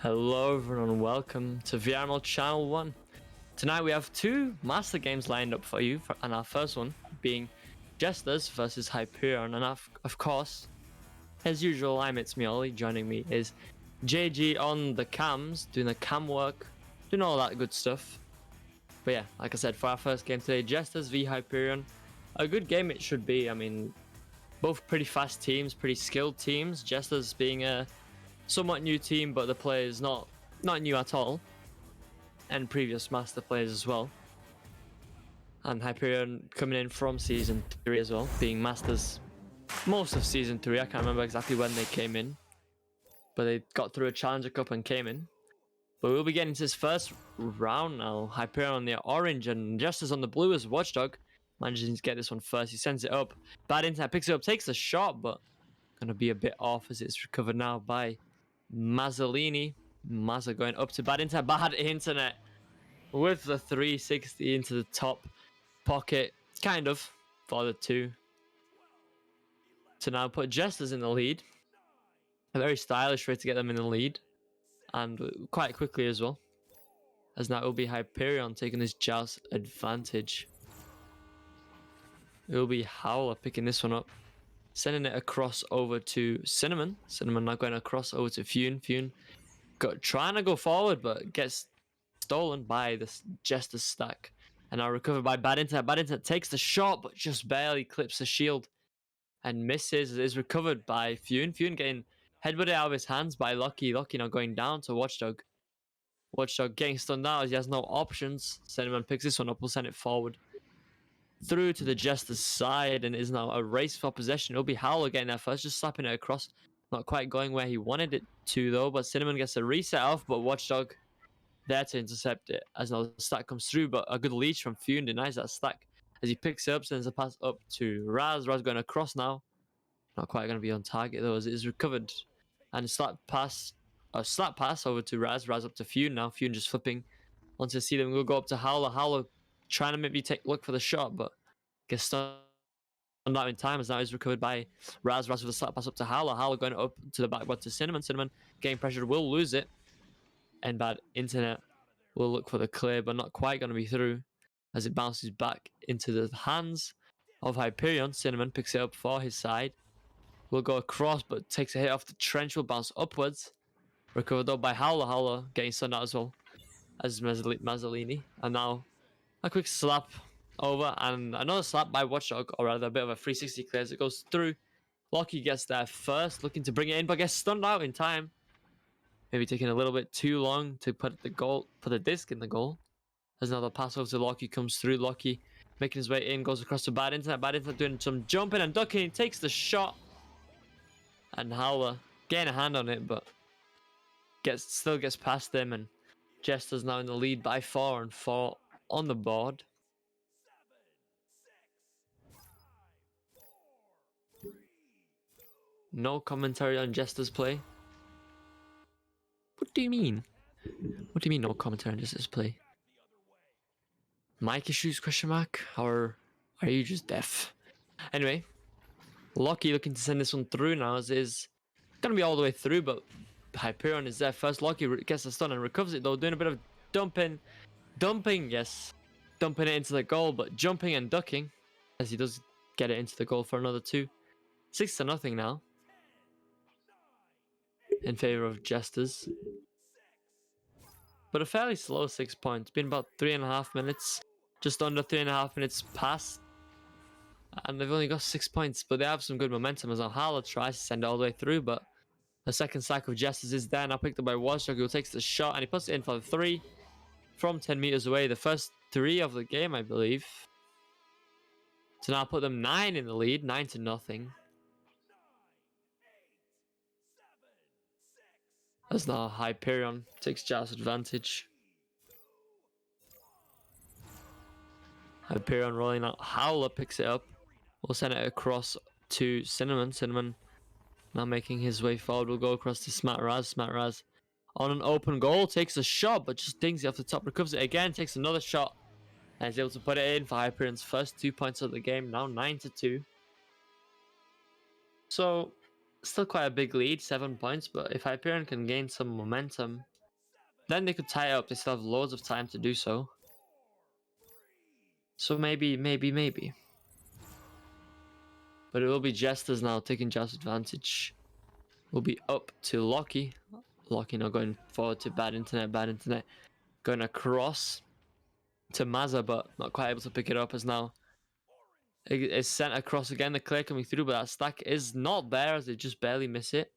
Hello everyone and welcome to VRML Channel 1. Tonight we have two master games lined up for you, and our first one being Jesters versus Hyperion. And of course, as usual, it's me Ollie. Joining me is JG on the cams, doing the cam work, doing all that good stuff. But yeah, like I said, for our first game today, Jesters v Hyperion. A good game it should be. I mean, both pretty fast teams, pretty skilled teams. Jesters being a somewhat new team, but the players not new at all, and previous master players as well. And Hyperion coming in from season 3 as well, being masters most of season 3. I can't remember exactly when they came in, but they got through a Challenger Cup and came in. But we'll be getting to this first round now. Hyperion on the orange and Jesters on the blue as Watchdog. Manages to get this one first. He sends it up. Bad internet picks it up, takes the shot, but gonna be a bit off as it's recovered now by Mazzolini. Mazza going up to bad internet with the 360 into the top pocket, kind of, for the two. To now put Jesters in the lead. A very stylish way to get them in the lead. And quite quickly as well. As now it will be Hyperion taking this joust advantage. It will be Howler picking this one up. Sending it across over to Cinnamon. Cinnamon now going across over to Fune. Fune trying to go forward, but gets stolen by the Jester stack. And now recovered by Bad Internet. Bad Internet takes the shot, but just barely clips the shield. And misses. Is recovered by Fune. Fune getting headbutted out of his hands by Lucky. Lucky now going down to Watchdog. Watchdog getting stunned out as he has no options. Cinnamon picks this one up. Will send it forward through to the Jester's side, and it is now a race for possession. It'll be Howler getting there first, just slapping it across. Not quite going where he wanted it to though, but Cinnamon gets a reset off, but Watchdog there to intercept it as now the stack comes through, but a good leash from Fune denies that stack as he picks it up, sends a pass up to Raz. Raz going across now. Not quite going to be on target though as it is recovered. And a slap pass over to Raz. Raz up to Fune now. Fune just flipping onto see them. We'll go up to Howler. Howler trying to maybe look for the shot, but gets stunned out in time as now is recovered by Raz. Raz with a slap pass up to Howler. Howler going up to the backboard to Cinnamon. Cinnamon getting pressured, will lose it. And Bad Internet will look for the clear, but not quite going to be through as it bounces back into the hands of Hyperion. Cinnamon picks it up for his side. Will go across, but takes a hit off the trench, will bounce upwards. Recovered though by Howler. Howler getting stunned out as well as Mazzolini. And now a quick slap over and another slap by Watchdog, or rather a bit of a 360 clear as it goes through. Locky gets there first, looking to bring it in, but gets stunned out in time. Maybe taking a little bit too long to put the disc in the goal. There's another pass over to Locky, comes through. Locky making his way in, goes across to Bad Internet. Bad Internet doing some jumping and ducking, takes the shot. And Howler getting a hand on it, but still gets past him, and Jester's now in the lead by 4 and 4 on the board. No commentary on Jester's play. What do you mean? What do you mean no commentary on Jester's play? Mic issues, question mark? Or are you just deaf? Anyway, Locky looking to send this one through now as it is going to be all the way through, but Hyperion is there first. Locky gets the stun and recovers it though, doing a bit of dumping, yes. Dumping it into the goal, but jumping and ducking as he does get it into the goal for another 2. 6-0 now in favor of Jesters. But a fairly slow 6 points. Been about 3.5 minutes. Just under 3.5 minutes past. And they've only got 6 points. But they have some good momentum as Howler tries to send it all the way through. But the second sack of Jesters is there. Now picked up by Watchdog, who takes the shot and he puts it in for the 3 from 10 meters away. The first 3 of the game, I believe. To now put them 9 in the lead. 9-0. As now Hyperion takes joust advantage. Hyperion rolling out. Howler picks it up. We'll send it across to Cinnamon. Cinnamon now making his way forward. We'll go across to Smat Raz. Smat Raz on an open goal. Takes a shot, but just dings it off the top. Recovers it again. Takes another shot. And is able to put it in for Hyperion's first 2 points of the game. Now 9-2. So still quite a big lead, 7 points, but if Hyperion can gain some momentum, Then they could tie it up. They still have loads of time to do so. So maybe. But it will be Jesters now taking just advantage. We'll be up to Loki. Loki now going forward to bad internet. Going across to Mazza, but not quite able to pick it up as now it's sent across again. The clear coming through, but that stack is not there as they just barely miss it.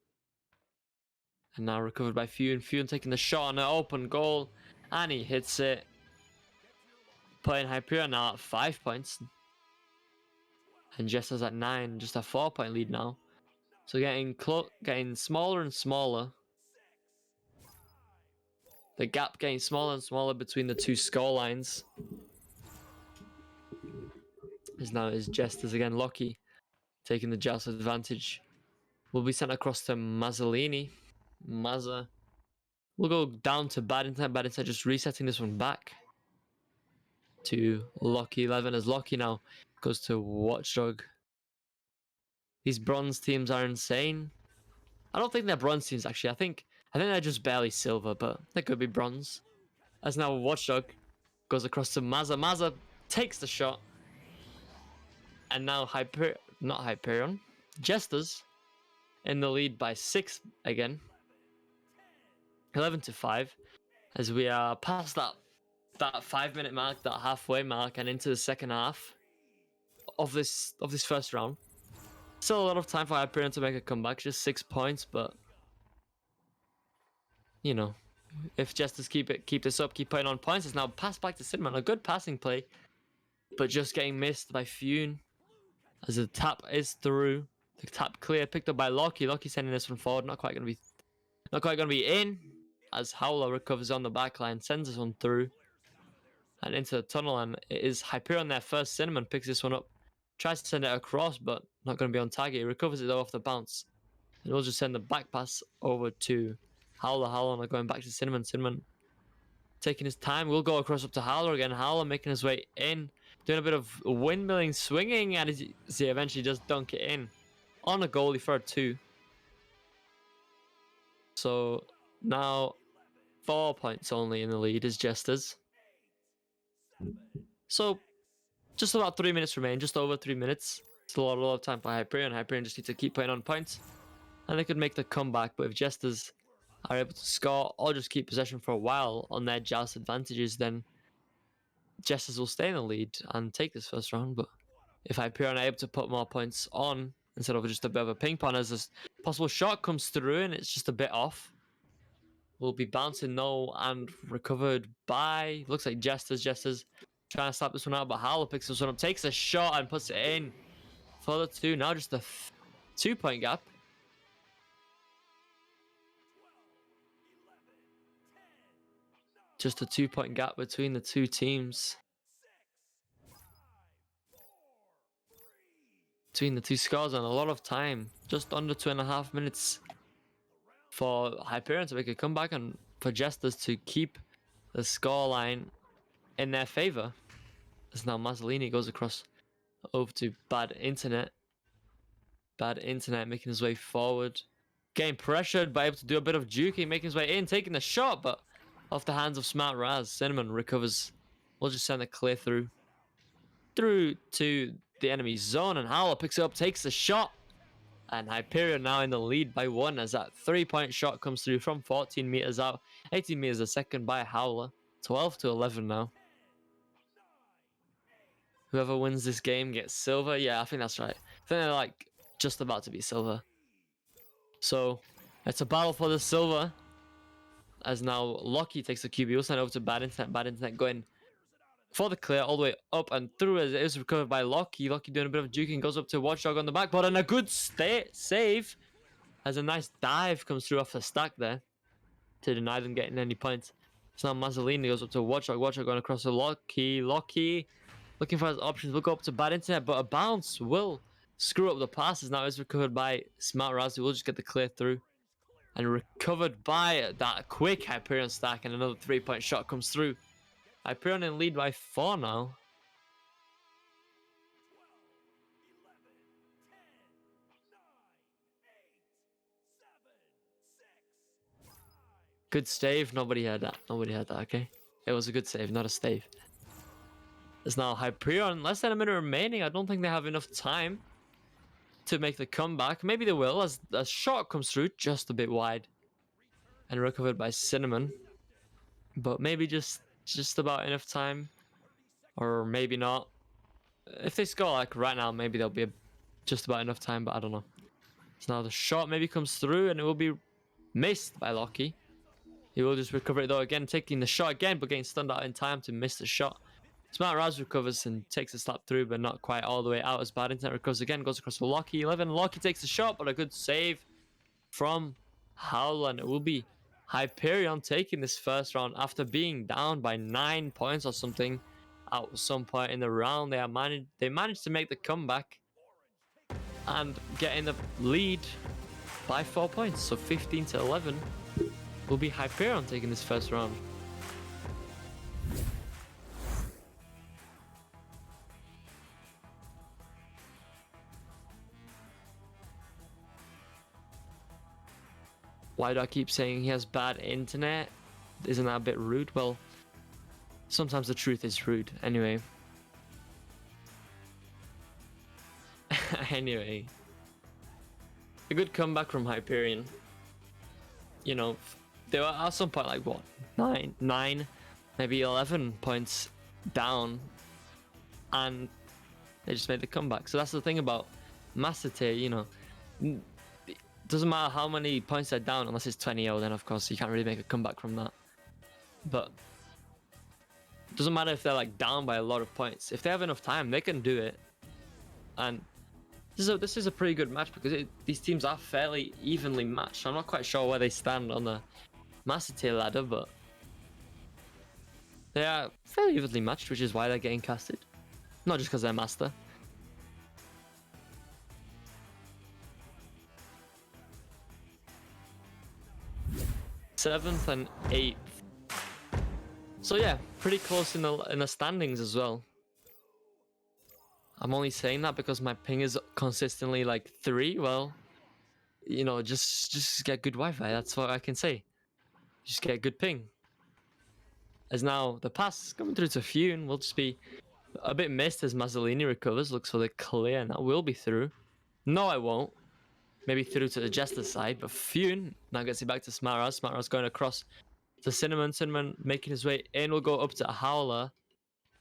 And now recovered by Fune. Fune taking the shot on an open goal, and he hits it. Putting Hyperion now at 5 points. And Jesters at 9, just a 4-point lead now. So getting smaller and smaller. The gap getting smaller and smaller between the two score lines. As now is Jesters again. Loki taking the Joust advantage. Will be sent across to Mazzolini. Mazza. We'll go down to bad internet. Bad internet just resetting this one back to Loki 11 as Loki now goes to Watchdog. These bronze teams are insane. I don't think they're bronze teams actually. I think they're just barely silver, but they could be bronze. As now Watchdog goes across to Mazza. Mazza takes the shot. And now not Hyperion. Jesters in the lead by 6 again. 11-5. As we are past that 5-minute mark, that halfway mark, and into the second half of this first round. Still a lot of time for Hyperion to make a comeback. Just 6 points, but you know, if Jesters keep this up, keep putting on points, it's now passed back to Cinnamon. A good passing play, but just getting missed by Fune as the tap is through. The tap clear, picked up by Loki. Loki sending this one forward. Not quite gonna be in. As Howler recovers on the back line, sends this one through and into the tunnel, and it is Hyperion there first. Cinnamon picks this one up, tries to send it across, but not going to be on target. He recovers it though off the bounce, and we'll just send the back pass over to Howler. Howler not going back to Cinnamon. Cinnamon taking his time. We'll go across up to Howler again. Howler making his way in, doing a bit of windmilling, swinging, and he eventually does dunk it in on a goalie for a 2. So now 4 points only in the lead is Jesters. So just about 3 minutes remain, just over 3 minutes. Still a lot of time for Hyperion. Hyperion just needs to keep putting on points, and they could make the comeback. But if Jesters are able to score or just keep possession for a while on their joust advantages, then Jesters will stay in the lead and take this first round. But if Hyperion are able to put more points on instead of just a bit of a ping pong, as this possible shot comes through and it's just a bit off, will be bouncing though and recovered by, looks like Jesters. Jesters trying to slap this one out, but Howler picks this one up, takes a shot and puts it in for the 2. Now just a 2-point gap. Just a 2-point gap between the two teams. Between the two scores, and a lot of time. Just under 2.5 minutes for Hyperion to make a comeback and for Jesters to keep the scoreline in their favor. As now Mazzolini goes across over to bad internet. Bad internet making his way forward. Getting pressured, but able to do a bit of juking, making his way in, taking the shot, but off the hands of Smart Raz. Cinnamon recovers. We'll just send it clear through to the enemy zone, and Howler picks it up, takes the shot. And Hyperion now in the lead by 1 as that 3-point shot comes through from 14 meters out. 18 meters a second by Howler. 12-11 now. Whoever wins this game gets silver. Yeah, I think that's right. I think they're like just about to be silver. So it's a battle for the silver. As now Loki takes the QB. We'll send it over to bad internet. Bad internet going for the clear all the way up and through as it is recovered by Loki. Loki doing a bit of juking, goes up to Watchdog on the backboard, and a good save as a nice dive comes through off the stack there to deny them getting any points. So now Mazzolini goes up to Watchdog. Watchdog going across to Loki. Loki looking for his options. We'll go up to bad internet, but a bounce will screw up the passes. Now it's recovered by Smart Raz, who will just get the clear through. And recovered by that quick Hyperion stack, and another 3-point shot comes through. Hyperion in lead by 4 now. Good save. Nobody had that. Nobody had that. Okay. It was a good save, not a stave. There's now Hyperion. Less than a minute remaining. I don't think they have enough time to make the comeback. Maybe they will as a shot comes through just a bit wide and recovered by Cinnamon. But maybe just about enough time, or maybe not. If they score like right now, maybe there'll be just about enough time, but I don't know. So now the shot maybe comes through and it will be missed by Loki. He will just recover it though again, taking the shot again, but getting stunned out in time to miss the shot. Smart Raz recovers and takes a slap through, but not quite all the way out as bad. Internet recovers again, goes across to Loki. 11. Loki takes the shot, but a good save from Howland. It will be Hyperion taking this first round after being down by 9 points or something at some point in the round. They managed to make the comeback and get in the lead by 4 points. So 15 to 11 will be Hyperion taking this first round. Why do I keep saying he has bad internet? Isn't that a bit rude? Well, sometimes the truth is rude. Anyway. Anyway. A good comeback from Hyperion. You know, they were at some point like what? 9, maybe 11 points down. And they just made the comeback. So that's the thing about Master Tier, you know. Doesn't matter how many points they're down, unless it's 20-0, then of course you can't really make a comeback from that. But it doesn't matter if they're like down by a lot of points. If they have enough time, they can do it. And this is a pretty good match because these teams are fairly evenly matched. I'm not quite sure where they stand on the Master Tier ladder, but they are fairly evenly matched, which is why they're getting casted. Not just because they're Master. 7th and 8th. So yeah, pretty close in the standings as well. I'm only saying that because my ping is consistently like 3. Well, you know, just get good Wi-Fi. That's what I can say. Just get good ping. As now the pass coming through to Fune will just be a bit missed as Mazzolini recovers. Looks for the clear, and that will be through. No, I won't. Maybe through to the Jesters side, but Fune now gets it back to Smartraz. Smartraz going across to Cinnamon. Cinnamon making his way in. Will go up to Howler.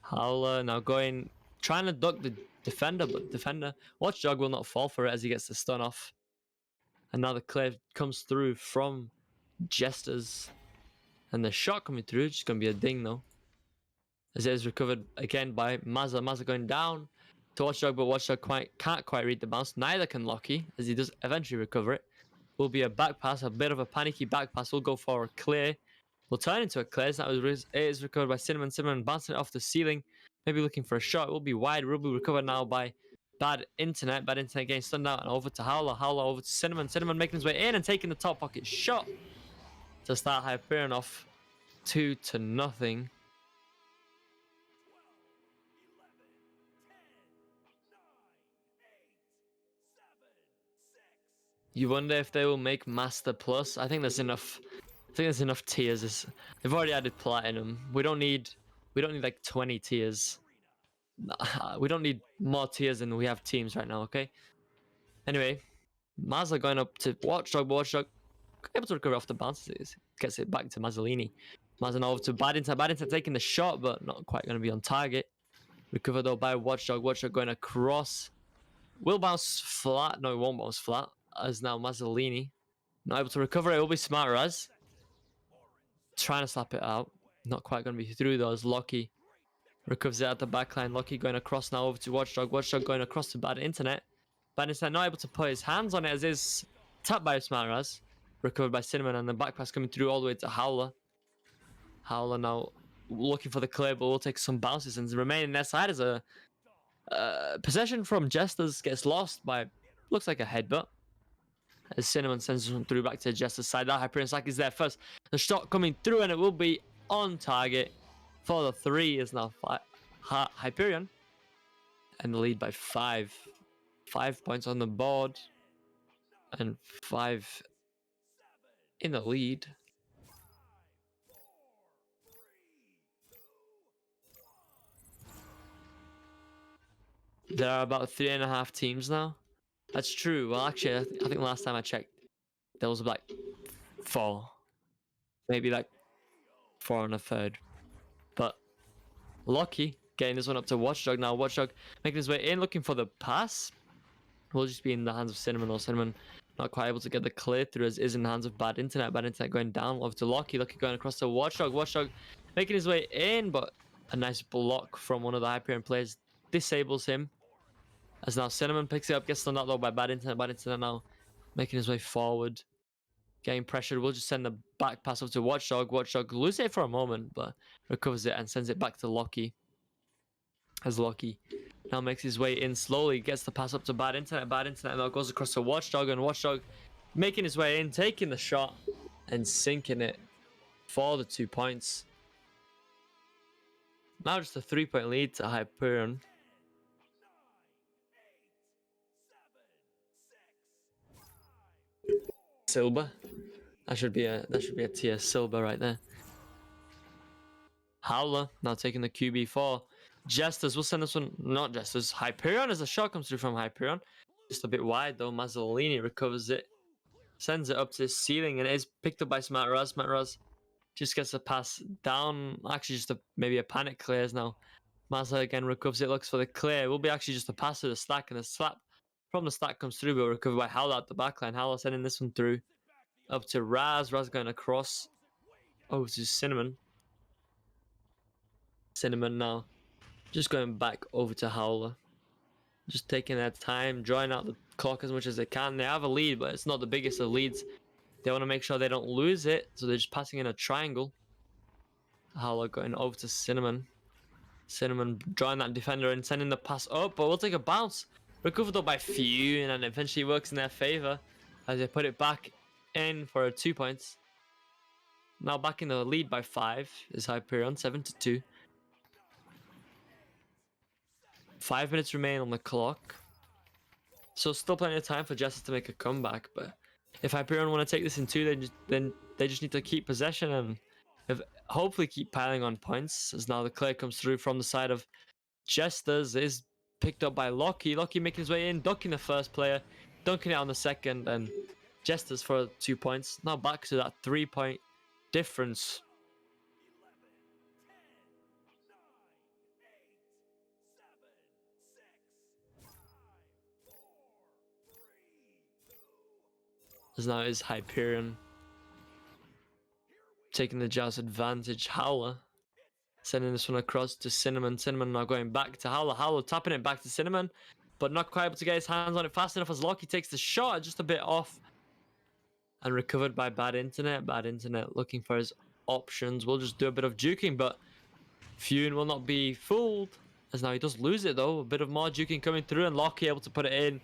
Howler now trying to duck the defender, but defender Watchdog will not fall for it as he gets the stun off. And now the clear comes through from Jesters. And the shot coming through, it's just going to be a ding though. As it is recovered again by Mazza. Mazza going down to Watchdog, but Watchdog can't quite read the bounce. Neither can Loki, as he does eventually recover it. Will be a back pass, a bit of a panicky back pass. Will go for a clear. Will turn into a clear. So it is recovered by Cinnamon. Cinnamon bouncing it off the ceiling. Maybe looking for a shot. It will be wide. It will be recovered now by bad internet. Bad internet getting stunned out and over to Howler. Howler over to Cinnamon. Cinnamon making his way in and taking the top pocket shot to start Hyperion off 2-0. You wonder if they will make Master Plus. I think there's enough. I think there's enough tiers. They've already added Platinum. We don't need like 20 tiers. We don't need more tiers than we have teams right now. Okay. Anyway, Mazza going up to Watchdog. Watchdog able to recover off the bounce. Gets it back to Mazzolini. Mazza now over to Bad Inter. Bad Inter taking the shot, but not quite going to be on target. Recovered though by Watchdog. Watchdog going across. Will bounce flat. No, it won't bounce flat. As now Mazzolini not able to recover it. It will be Smart Raz trying to slap it out. Not quite going to be through though as Loki recovers it at the backline. Loki going across now over to Watchdog. Watchdog going across to Bad Internet. Bad Internet not able to put his hands on it as is tapped by Smart Raz. Recovered by Cinnamon and the back pass coming through all the way to Howler. Howler now looking for the clear, but will take some bounces and remaining their side as a possession from Jesters gets lost by looks like a headbutt. As Cinnamon sends one through back to Jester's side. That Hyperion Slack is there first. The shot coming through and it will be on target for the 3 is now Hyperion. And the lead by 5. 5 points on the board. And 5 in the lead. There are about 3.5 teams now. That's true. Well, actually, I think last time I checked, there was like 4. Maybe like 4 and a third. But Lucky getting this one up to Watchdog now. Watchdog making his way in, looking for the pass. Will just be in the hands of Cinnamon, or Cinnamon not quite able to get the clear through as is in the hands of Bad Internet. Bad Internet going down over to Lucky. Lucky going across to Watchdog. Watchdog making his way in, but a nice block from one of the Hyperion players disables him. As now Cinnamon picks it up, gets stunned out though by Bad Internet. Bad Internet now making his way forward. Getting pressured. We'll just send the back pass up to Watchdog. Watchdog loses it for a moment, but recovers it and sends it back to Lucky. As Lucky now makes his way in slowly, gets the pass up to Bad Internet. Bad Internet now goes across to Watchdog, and Watchdog making his way in, taking the shot and sinking it for the 2 points. Now just a 3-point lead to Hyperion. Silver. That should be a tier silver right there. Howler now taking the QB4. Jesters, we'll send this one, not Jesters, Hyperion, as a shot comes through from Hyperion. Just a bit wide though. Mazzolini recovers it, sends it up to his ceiling, and it is picked up by Smart Raz. Smart Raz just gets a pass down. Actually, just maybe a panic clears now. Mazza again recovers it, looks for the clear. It will be actually just a pass to the stack, and the slap from the stack comes through, but recovered by Howler at the backline. Howler sending this one through up to Raz. Raz going across over to Cinnamon. Cinnamon now just going back over to Howler. Just taking their time, drawing out the clock as much as they can. They have a lead, but it's not the biggest of leads. They want to make sure they don't lose it, so they're just passing in a triangle. Howler going over to Cinnamon. Cinnamon drawing that defender and sending the pass up, but we'll take a bounce. Recovered up by Few, and eventually works in their favor as they put it back in for 2 points. Now back in the lead by 5 is Hyperion, 7-2. 5 minutes remain on the clock. So still plenty of time for Jesters to make a comeback, but if Hyperion want to take this in 2, then they just need to keep possession and hopefully keep piling on points. As now the clear comes through from the side of Jesters, is picked up by Locky. Locky making his way in, ducking the first player, dunking it on the second, and Jesters for 2 points. Now back to that 3-point difference. As now is Hyperion taking the Jazz advantage. Howler sending this one across to Cinnamon. Cinnamon now going back to Howler. Howler tapping it back to Cinnamon, but not quite able to get his hands on it fast enough as Locky takes the shot, just a bit off. And recovered by Bad Internet. Bad Internet looking for his options. We'll just do a bit of juking, but Fune will not be fooled. As now he does lose it though. A bit of more juking coming through, and Locky able to put it in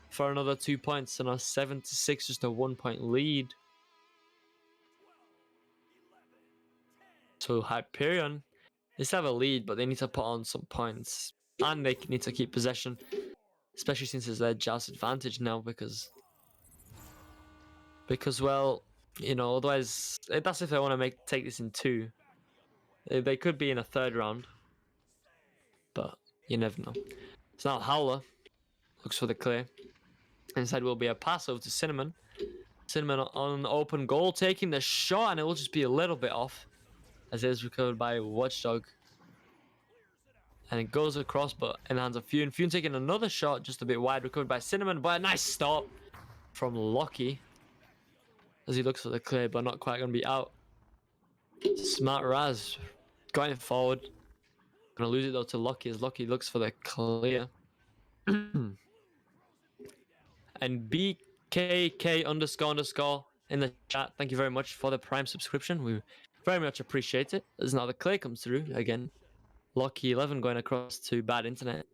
for another 2 points. And a 7-6, just a 1-point lead. So Hyperion, they still have a lead, but they need to put on some points. And they need to keep possession, especially since it's their Jazz advantage now, because well, you know, otherwise that's if they want to take this in 2. They could be in a 3rd round, but you never know. So now Howler looks for the clear. Inside will be a pass over to Cinnamon. Cinnamon on open goal, taking the shot, and it will just be a little bit off as it is recovered by Watchdog. And it goes across, but in the hands of Fune. Fune taking another shot, just a bit wide, recovered by Cinnamon, but a nice stop from Locky as he looks for the clear, but not quite going to be out. Smart Raz going forward. Going to lose it though to Locky as Locky looks for the clear. And BKK__ in the chat, thank you very much for the Prime subscription. We very much appreciate it. As now the clear comes through again. Locky 11 going across to Bad Internet.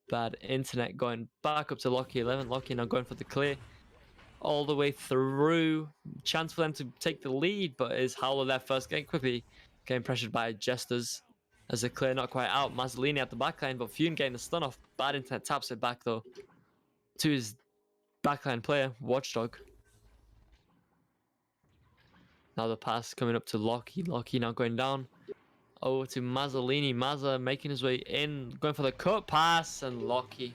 Bad Internet going back up to Locky 11. Locky now going for the clear all the way through. Chance for them to take the lead, but is Howler there first, getting pressured by Jesters as the clear not quite out. Mazzolini at the backline, but Fune getting the stun off. Bad Internet taps it back though to his backline player, Watchdog. Now the pass coming up to Locky. Locky now going down over to Mazzolini. Mazza making his way in, going for the cut pass, and Lockie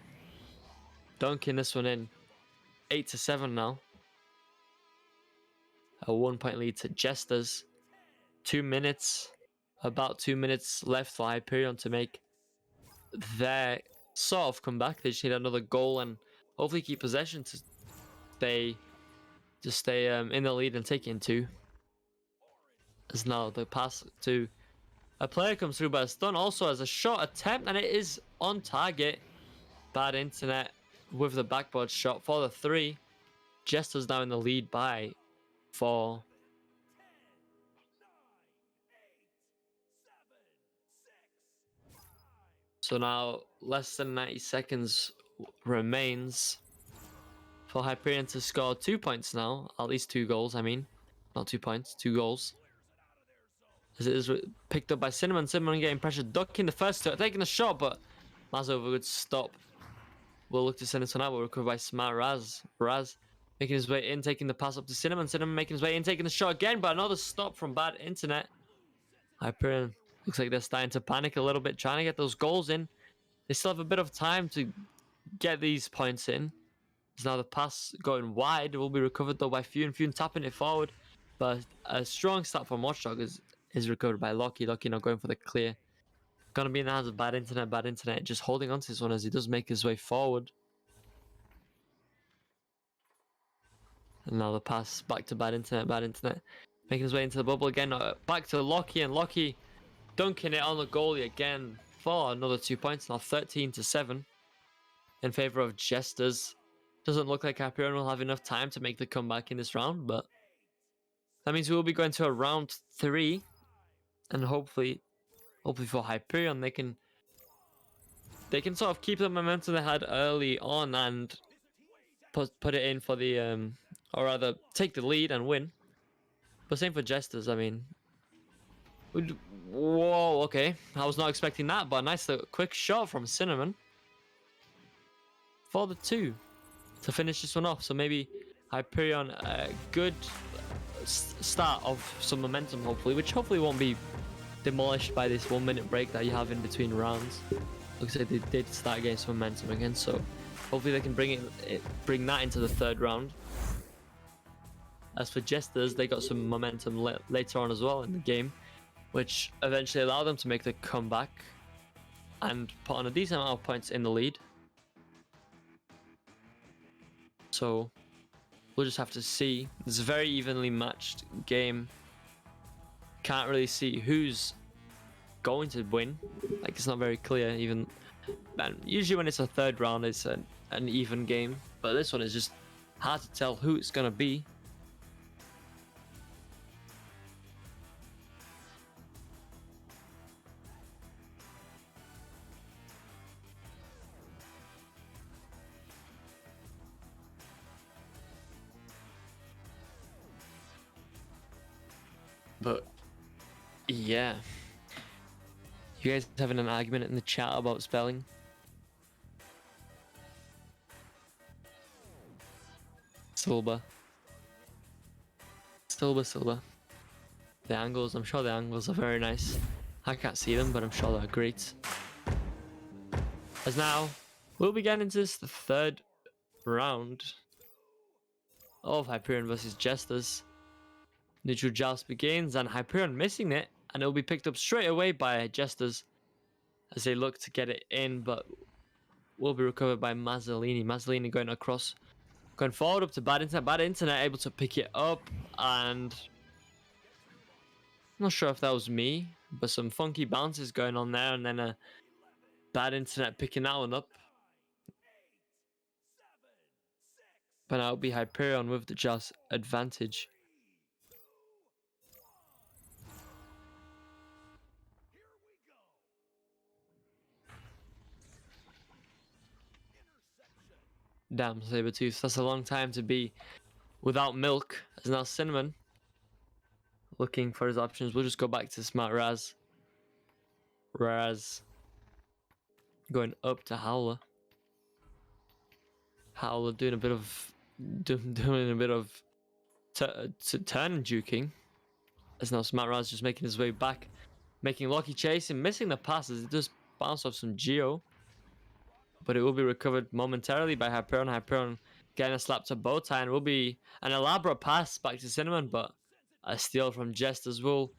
dunking this one in. 8-7 now. A 1-point lead to Jesters. 2 minutes, about 2 minutes left for Hyperion to make their sort of comeback. They just need another goal and hopefully keep possession to stay in the lead and take it in 2. As now the pass to a player comes through, but it's done also as a shot attempt, and it is on target. Bad internet with the backboard shot for the 3. Jesters now in the lead by 4. So now less than 90 seconds remains for Hyperion to score 2 points now. At least 2 goals, I mean. Not 2 points, 2 goals. As it is picked up by Cinnamon. Cinnamon getting pressure, ducking the first two, taking the shot, but Mazza with a good stop. We'll look to send this one out, but recovered by Smart Raz. Raz making his way in, taking the pass up to Cinnamon. Cinnamon making his way in, taking the shot again, but another stop from bad internet. Hyperion looks like they're starting to panic a little bit, trying to get those goals in. They still have a bit of time to get these points in. As now the pass going wide will be recovered though by Fune. Fune tapping it forward, but a strong start from Watchdog is recovered by Lockie. Lockie now going for the clear. Gonna be in the hands of bad internet, just holding on to this one as he does make his way forward. And now the pass back to bad internet, making his way into the bubble again. Back to Lockie, and Lockie dunking it on the goalie again for another 2 points. Now 13-7 in favor of Jesters. Doesn't look like Hyperion will have enough time to make the comeback in this round, but that means we will be going to a round 3, and hopefully for Hyperion they can sort of keep the momentum they had early on and put it in for the or rather take the lead and win. But same for Jesters. I mean, whoa, okay, I was not expecting that, but a nice quick shot from Cinnamon for the 2 to finish this one off. So maybe Hyperion a good start of some momentum, hopefully, which hopefully won't be demolished by this 1 minute break that you have in between rounds. Looks like they did start getting some momentum again, so hopefully they can bring that into the 3rd round. As for Jesters, they got some momentum later on as well in the game, which eventually allowed them to make the comeback and put on a decent amount of points in the lead. So we'll just have to see. It's a very evenly matched game. Can't really see who's going to win. Like, it's not very clear even. And usually when it's a 3rd round, it's an even game. But this one is just hard to tell who it's going to be. But yeah, you guys having an argument in the chat about spelling? Silba. The angles, I'm sure the angles are very nice. I can't see them, but I'm sure they're great. As now, we'll be getting into this, the 3rd round of Hyperion versus Jesters. Neutral joust begins, and Hyperion missing it, and it will be picked up straight away by Jesters as they look to get it in, but will be recovered by Mazzolini. Mazzolini going forward up to bad internet, able to pick it up, and I'm not sure if that was me, but some funky bounces going on there, and then a bad internet picking that one up. But now it'll be Hyperion with the just advantage. Damn, Sabertooth, that's a long time to be without milk. As now Cinnamon looking for his options. We'll just go back to Smart Raz. Raz going up to Howler. Howler doing a bit of turn and juking. As now Smart Raz just making his way back. making Loki chase and missing the passes. It does bounce off some Geo, but it will be recovered momentarily by Hyperion. Hyperion getting a slap to bow tie, and will be an elaborate pass back to Cinnamon, but a steal from Jesters will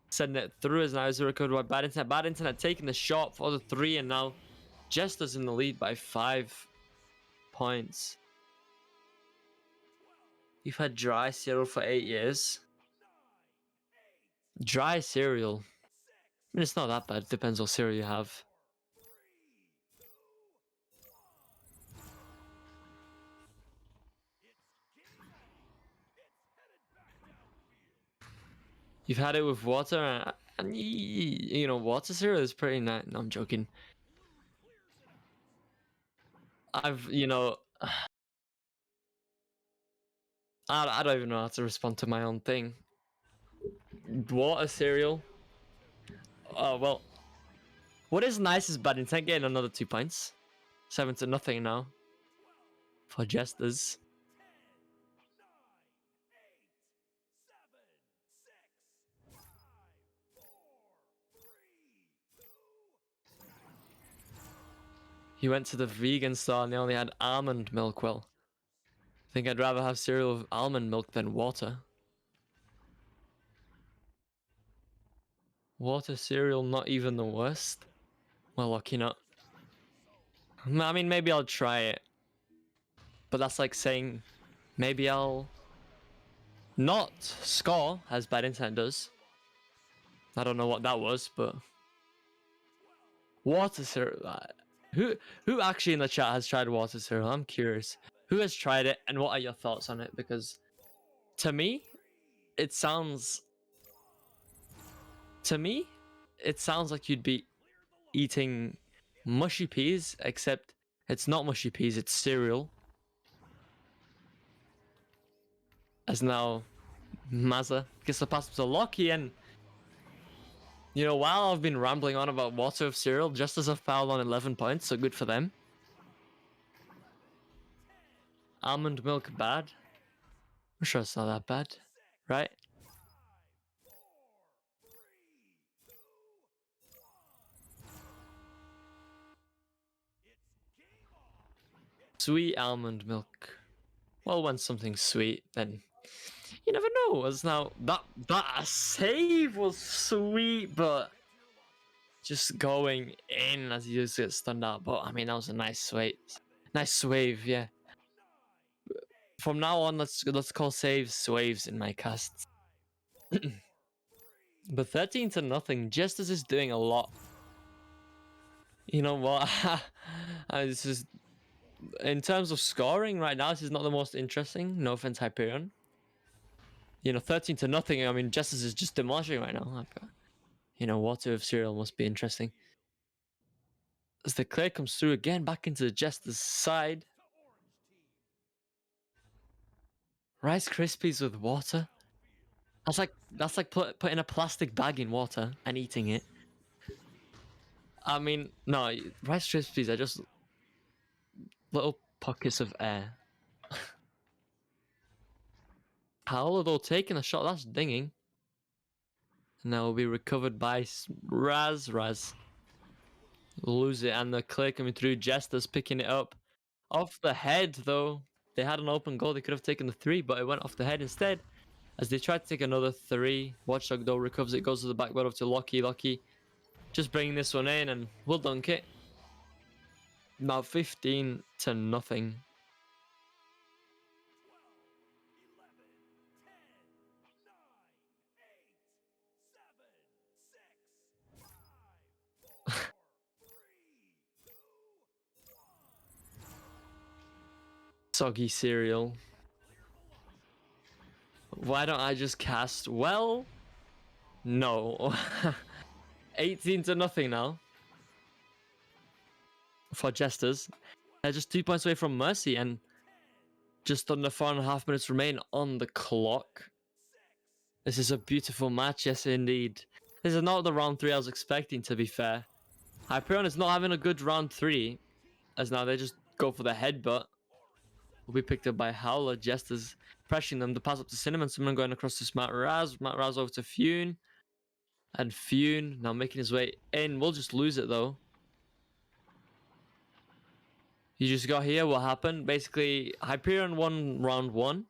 send it through as now is recovered by Bad Internet. Bad Internet taking the shot for the 3, and now Jesters in the lead by 5 points. You've had dry cereal for 8 years. Dry cereal. I mean, it's not that bad. It depends what cereal you have. You've had it with water, and you know, water cereal is pretty nice. No, I'm joking. You know, I don't even know how to respond to my own thing. Water cereal. Oh, well. What is nice is Bad Intent getting another 2 points. 7-0 now. For Jesters. He went to the vegan store and they only had almond milk. Well, I think I'd rather have cereal with almond milk than water. Water cereal, not even the worst. Well, lucky not. I mean, maybe I'll try it. But that's like saying, maybe I'll not score as Bad Internet does. I don't know what that was, but water cereal. Who actually in the chat has tried water cereal? I'm curious. Who has tried it, and what are your thoughts on it? Because to me, it sounds like you'd be eating mushy peas, except it's not mushy peas, it's cereal. As now Mazza gets the pass to Loki, and you know, while I've been rambling on about water of cereal, just as a foul on 11 points, so good for them. Almond milk bad? I'm sure it's not that bad, right? Sweet almond milk. Well, when something's sweet, then you never know. As now that save was sweet, but just going in as he just gets stunned out. But I mean, that was a nice swave, yeah. From now on, let's call saves swaves in my casts. But 13-0, Jesters is doing a lot. You know what? This is, in terms of scoring right now, this is not the most interesting. No offense, Hyperion. You know, 13-0. I mean, Jesters is just demolishing right now. You know, water of cereal must be interesting. As the clear comes through again, back into the Jester's side. Rice Krispies with water. That's like putting a plastic bag in water and eating it. I mean, no, Rice Krispies are just little pockets of air. Paolo though taking a shot, that's dinging. And now will be recovered by Raz. Lose it, and the clear coming through. Jesters picking it up. Off the head though. They had an open goal, they could have taken the 3, but it went off the head instead. As they try to take another 3. Watchdog though recovers it, goes to the backboard up to Loki. Loki just bringing this one in, and we'll dunk it. Now 15-0. Soggy cereal. Why don't I just cast? Well, no. 18-0 now for Jesters. They're just 2 points away from Mercy, and just under 4.5 minutes remain on the clock. This is a beautiful match, yes indeed. This is not the round 3 I was expecting, to be fair. Hyperion is not having a good round 3, as now they just go for the headbutt. Will be picked up by Howler. Jesters pressuring them to pass up to Cinnamon. Cinnamon going across to Matt Raz. Matt Raz over to Fune. And Fune now making his way in. We'll just lose it though. You just got here. What happened? Basically, Hyperion won round 1.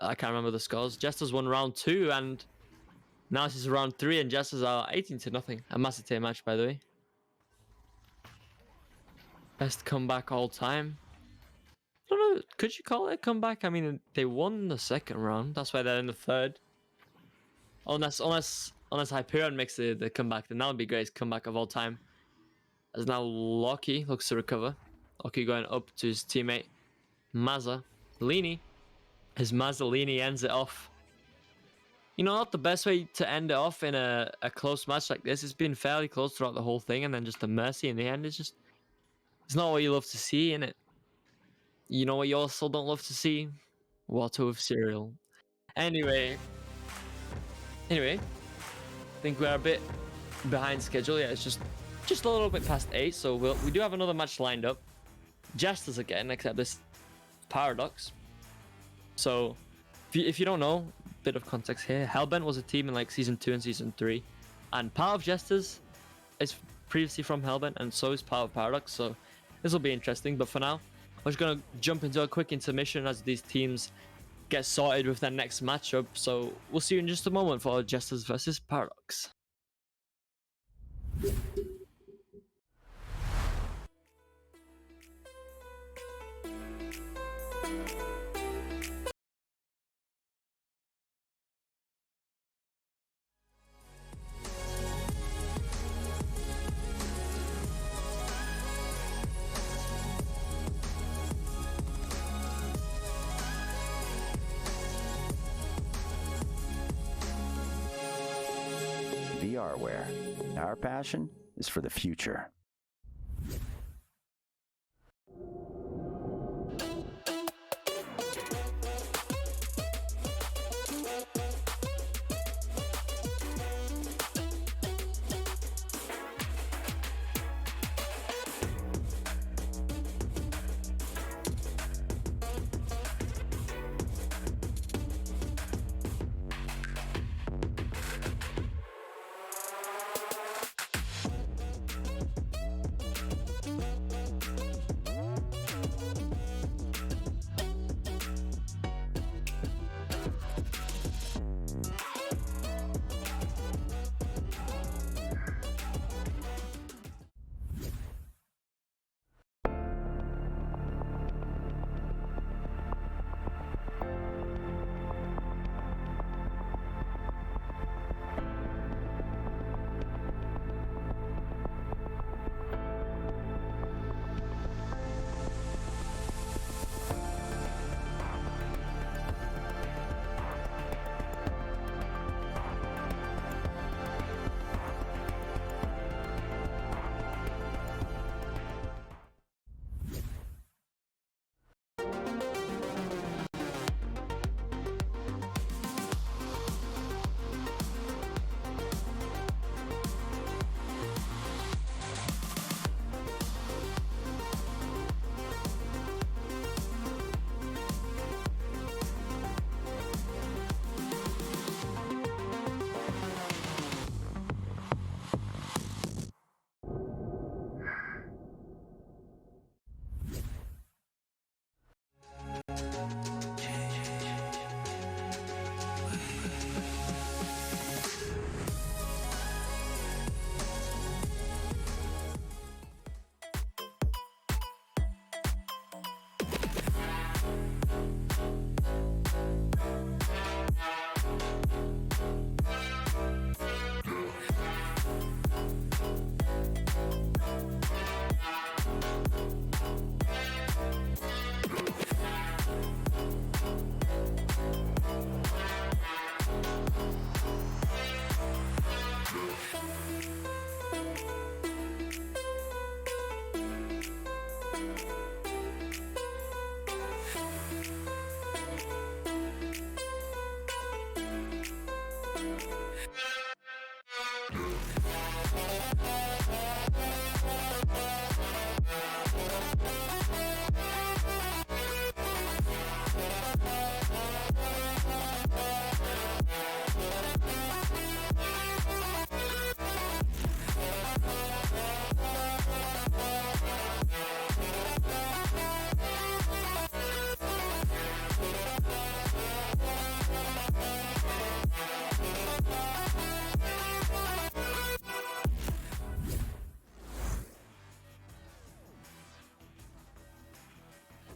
I can't remember the scores. Jesters won round 2, and now this is round 3, and Jesters are 18-0. A massive team match, by the way. Best comeback all time. I don't know. Could you call it a comeback? I mean, they won the second round. That's why they're in the third. Unless Hyperion makes the comeback, then that would be greatest comeback of all time. As now Loki looks to recover. Loki going up to his teammate Mazzolini. His Mazzolini ends it off. You know, not the best way to end it off in a close match like this. It's been fairly close throughout the whole thing, and then just a mercy in the end is just... It's not what you love to see, innit? You know what you also don't love to see? Water with cereal. Anyway, I think we're a bit behind schedule. Yeah, it's just a little bit past 8, so we do have another match lined up. Jesters again, except this Paradox. So, if you don't know, bit of context here. Hellbent was a team in like season 2 and season 3, and part of Jesters is previously from Hellbent, and so is part of Paradox. So this will be interesting. But for now, we're just gonna jump into a quick intermission as these teams get sorted with their next matchup. So we'll see you in just a moment for Jesters versus Paradox. VRware. Our passion is for the future.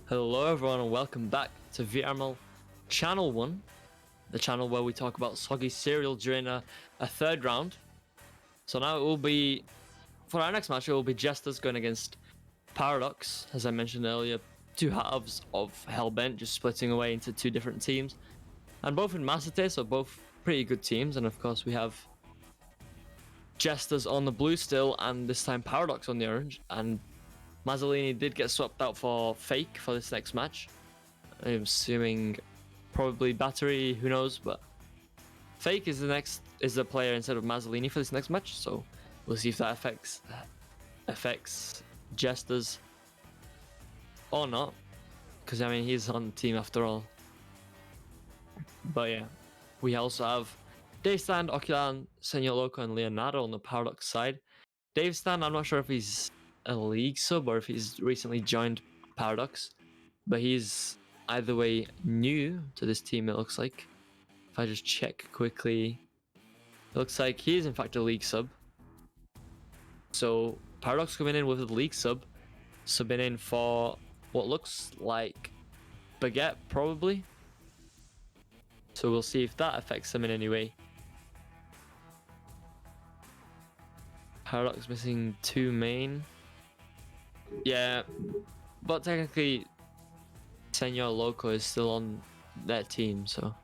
Hello everyone and welcome back to VRML Channel 1, the channel where we talk about soggy cereal during a third round. So now it will be, for our next match, it will be Jesters going against Paradox, as I mentioned earlier. Two halves of Hellbent, just splitting away into two different teams. And both in Master Tier, so both pretty good teams. And of course we have Jesters on the blue still, and this time Paradox on the orange. And Mazzolini did get swapped out for Fake for this next match. I'm assuming probably Battery, who knows, but Fake is the player instead of Mazzolini for this next match, so we'll see if that affects Jesters or not, because I mean he's on the team after all. But yeah, we also have Dave Stand, Oculan, Senor Loco, and Leonardo on the Paradox side. Dave Stand, I'm not sure if he's a league sub or if he's recently joined Paradox, but he's either way new to this team, it looks like. If I just check quickly, it looks like he is in fact a league sub. So Paradox coming in with a league sub, subbing in for what looks like Baguette probably. So we'll see if that affects him in any way. Paradox missing two main. Yeah, but technically Senor Loco is still on their team, so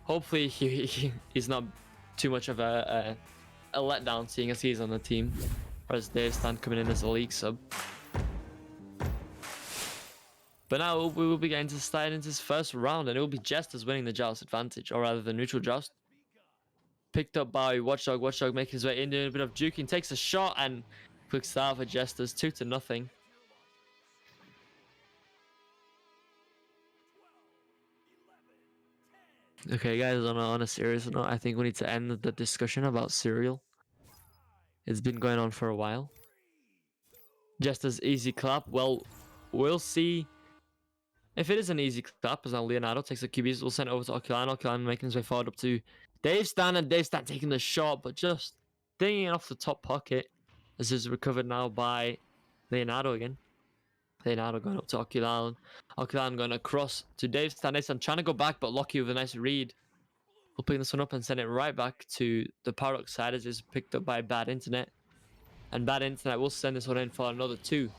hopefully he's not too much of a letdown, seeing as he's on the team, whereas Dave Stand coming in as a league sub. But now we will be getting to start into this first round, and it will be Jesters winning the Joust advantage, or rather the neutral Joust. Picked up by Watchdog. Watchdog making his way in, doing a bit of juking, takes a shot, and quick start for Jesters, 2-0. Okay, guys, on a serious note, I think we need to end the discussion about cereal. It's been going on for a while. Jesters easy clap. Well, we'll see if it is an easy clap, as now Leonardo takes the QBs. We'll send it over to Oculan. Oculan making his way forward up to Dave Stan, and Dave Stan taking the shot, but just dinging it off the top pocket, as is recovered now by Leonardo again. Leonardo going up to Oculan. Oculan going across to Dave Stan. Dave Stan trying to go back, but Lockie with a nice read. We'll pick this one up and send it right back to the Paradox side, as it's picked up by Bad Internet. And Bad Internet will send this one in for another 2.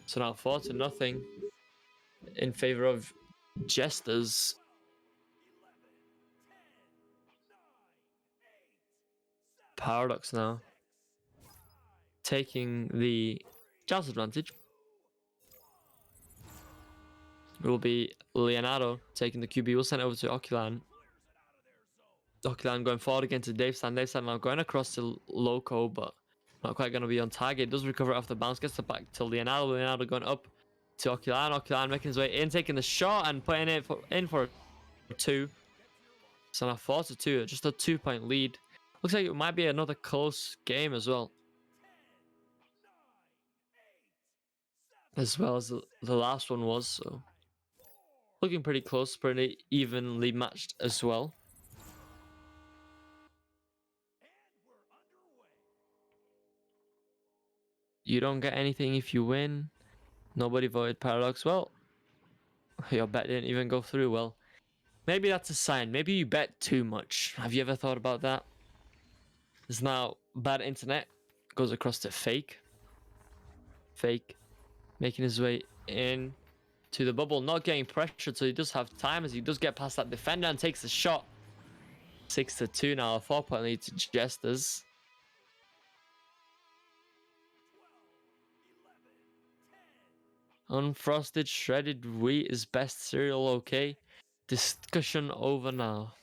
So now 4-0 in favor of Jesters. Paradox now taking the Joust advantage. It will be Leonardo taking the QB. We'll send it over to Oculan. Oculan going forward again to Dave Stan. Dave Stan now going across to Loco, but not quite going to be on target. Does recover off the bounce, gets it back to Leonardo. Leonardo going up to Oculan. Oculan making his way in, taking the shot and putting it in for a 2. So now 4-2, just a 2-point lead. Looks like it might be another close game as well. As well as the last one was, so looking pretty close, pretty evenly matched as well. You don't get anything if you win. Nobody voted Paradox. Well, your bet didn't even go through. Well, maybe that's a sign. Maybe you bet too much. Have you ever thought about that? There's now Bad Internet. Goes across to Fake. Fake making his way in to the bubble. Not getting pressured, so he does have time as he does get past that defender and takes the shot. 6-2 now. A 4-point lead to Jesters. Unfrosted shredded wheat is best cereal, okay? Discussion over now.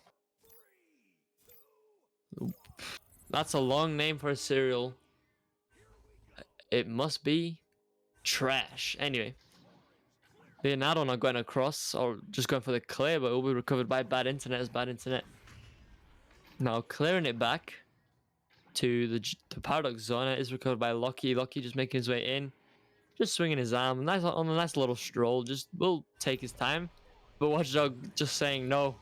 That's a long name for a cereal. It must be trash. Anyway. Leonardo not going across or just going for the clear, but it will be recovered by Bad Internet as Bad Internet. Now clearing it back to the Paradox zone. It is recovered by Lockie. Lockie just making his way in. Just swinging his arm, on a nice little stroll. Just will take his time. But Watchdog just saying no.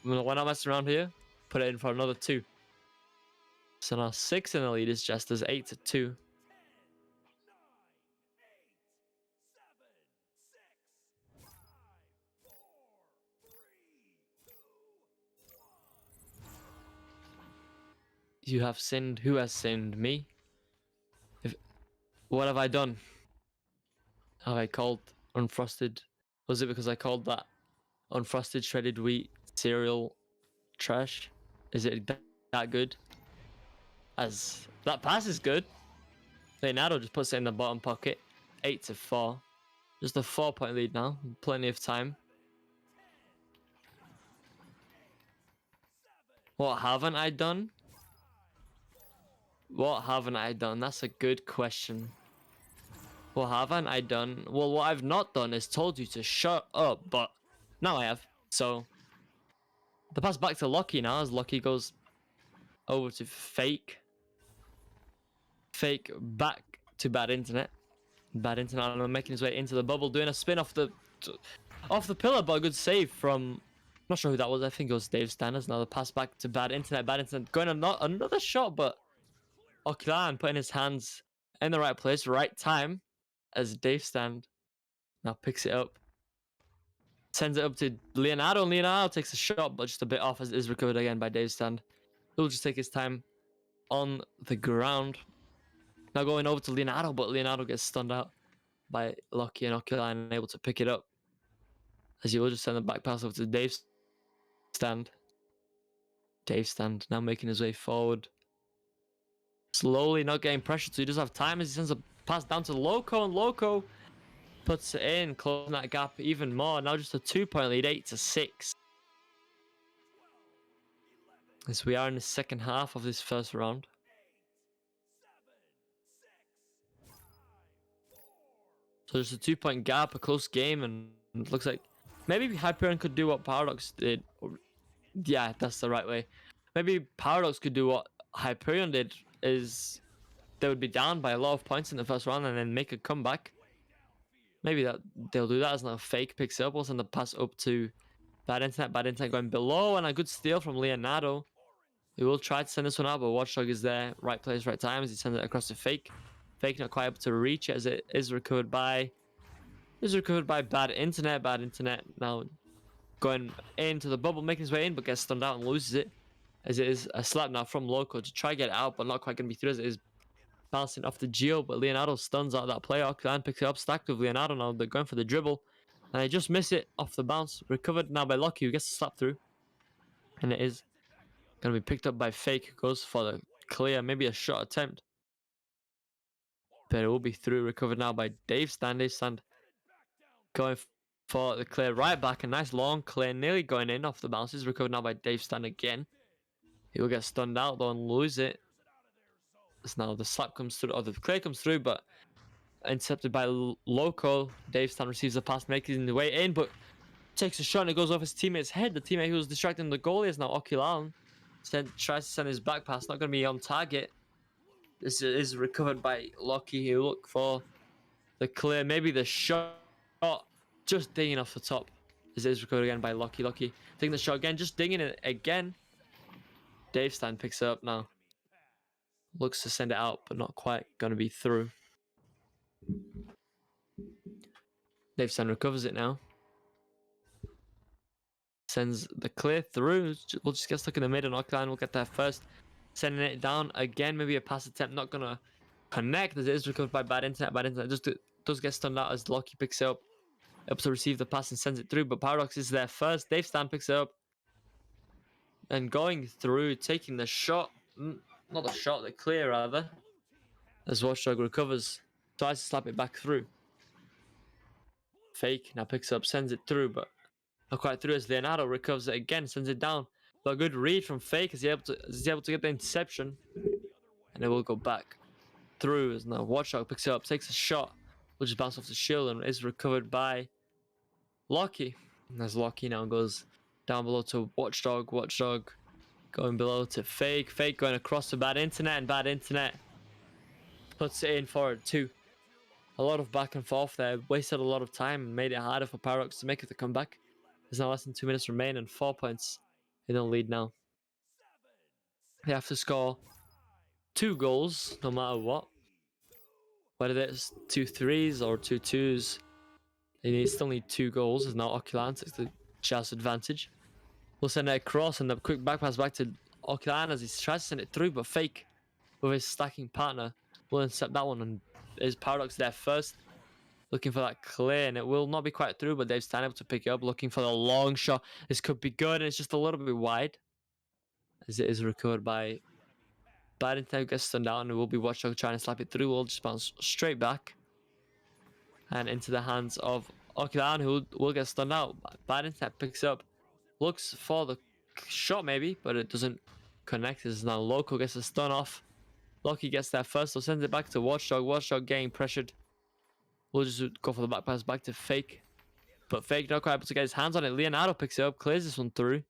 We're not messing around here. Put it in for another 2. So now 6 in the lead is Jesters, 8-2. You have sinned. Who has sinned? Me? What have I done? Have I called unfrosted? Was it because I called that unfrosted shredded wheat cereal trash? Is it that good? As that pass is good. Leonardo just puts it in the bottom pocket. 8-4. Just a 4-point lead now. Plenty of time. What haven't I done? What haven't I done? That's a good question. What haven't I done? Well, what I've not done is told you to shut up, but now I have. So the pass back to Lucky now as Lucky goes over to Fake. Fake back to Bad Internet. Bad Internet making his way into the bubble, doing a spin off the pillar, but a good save from... I'm not sure who that was. I think it was Dave Standers. Now the pass back to Bad Internet. Bad Internet going another shot, but Okilan putting his hands in the right place, right time, as Dave Stand now picks it up. Sends it up to Leonardo, and Leonardo takes a shot, but just a bit off as it is recovered again by Dave Stand. He'll just take his time on the ground. Now going over to Leonardo, but Leonardo gets stunned out by Lucky and Okilan, able to pick it up. As he will just send the back pass over to Dave Stand. Dave Stand now making his way forward. Slowly, not getting pressure, so he does have time as he sends a pass down to Loco, and Loco puts it in, closing that gap even more. Now just a 2-point lead, 8-6. As we are in the second half of this first round. So just a 2-point gap, a close game, and it looks like maybe Hyperion could do what Paradox did. Yeah, that's the right way. Maybe Paradox could do what Hyperion did, is they would be down by a lot of points in the first round and then make a comeback. Maybe that they'll do that as now Fake picks it up. We'll send the pass up to Bad Internet. Bad Internet going below, and a good steal from Leonardo. He will try to send this one out, but Watchdog is there. Right place, right time as he sends it across to Fake. Fake not quite able to reach it as it is recovered by... Bad Internet. Bad Internet now going into the bubble, making his way in, but gets stunned out and loses it. As it is a slap now from Loco to try get it out, but not quite going to be through as it is bouncing off the Geo, but Leonardo stuns out that play. Okilan picks it up, stacked with Leonardo now. They're going for the dribble, and they just miss it off the bounce. Recovered now by Lucky, who gets the slap through. And it is going to be picked up by Fake, who goes for the clear, maybe a shot attempt. But it will be through. Recovered now by Dave Stand. Dave Stand going for the clear right back. A nice long clear, nearly going in off the bounces. Recovered now by Dave Stand again. He will get stunned out though and lose it. As now the slap comes through, or the clear comes through, but intercepted by Loco. Dave Stand receives the pass, making the way in, but takes a shot and it goes off his teammate's head. The teammate who was distracting the goalie is now Okilan. Tries to send his back pass, not going to be on target. This is recovered by Lucky, who look for the clear, maybe the shot, just dinging off the top. This is recovered again by Lucky. Lucky taking the shot again, just dinging it again. Dave Stand picks it up now. Looks to send it out, but not quite going to be through. Dave Stand recovers it now. Sends the clear through. We'll just get stuck in the mid, and Okilan will get there first. Sending it down again. Maybe a pass attempt, not going to connect as it is recovered by Bad Internet. Bad Internet just does get stunned out as Lucky picks it up. Able to receive the pass and sends it through, but Paradox is there first. Dave Stand picks it up. And going through, taking the shot. Not the shot, the clear rather. As Watchdog recovers, tries to slap it back through. Fake now picks up, sends it through, but not quite through as Leonardo recovers it again, sends it down. But a good read from Fake as he's able to get the interception. And it will go back through as now Watchdog picks it up, takes a shot, which is bounced off the shield and is recovered by Lucky. And as Lucky now goes down below to Watchdog. Watchdog going below to Fake. Fake going across to Bad Internet, and Bad Internet puts it in for it too. A lot of back and forth there. Wasted a lot of time and made it harder for Paradox to make it the comeback. There's now less than 2 minutes remain and 4 points in the lead now. They have to score 2 goals no matter what. Whether it's 2 threes or 2 twos. They still need 2 goals as now Okilan takes the chance advantage. We'll send it across and the quick back pass back to Okilan as he tries to send it through, but Fake with his stacking partner will intercept that one, and his Paradox there first, looking for that clear, and it will not be quite through, but Dave's still able to pick it up, looking for the long shot. This could be good, and it's just a little bit wide, as it is recovered by Bad Intent, gets stunned out, and it will be Watchdog trying to slap it through. Will just bounce straight back and into the hands of Okilan, who will get stunned out. Bad Intent picks up, looks for the shot maybe, but it doesn't connect. This is now Loco, gets a stun off. Loki gets there first, so sends it back to Watchdog. Watchdog getting pressured. We'll just go for the back pass back to Fake. But Fake not quite able to get his hands on it. Leonardo picks it up, clears this one through.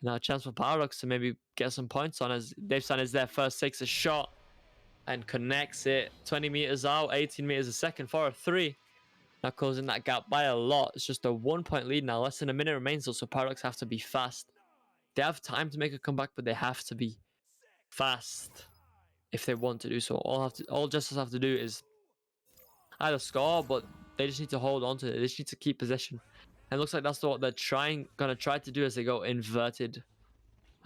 Now a chance for Paradox to maybe get some points on as Dave San is there first, takes a shot and connects it 20 meters out, 18 meters a second for a 3. Now closing that gap by a lot. It's just a 1-point lead now. Less than a minute remains though, so Paradox have to be fast. They have time to make a comeback, but they have to be fast if they want to do so. All Jesters have to do is either score, but they just need to hold on to it. They just need to keep possession. And it looks like that's what they're gonna try to do as they go inverted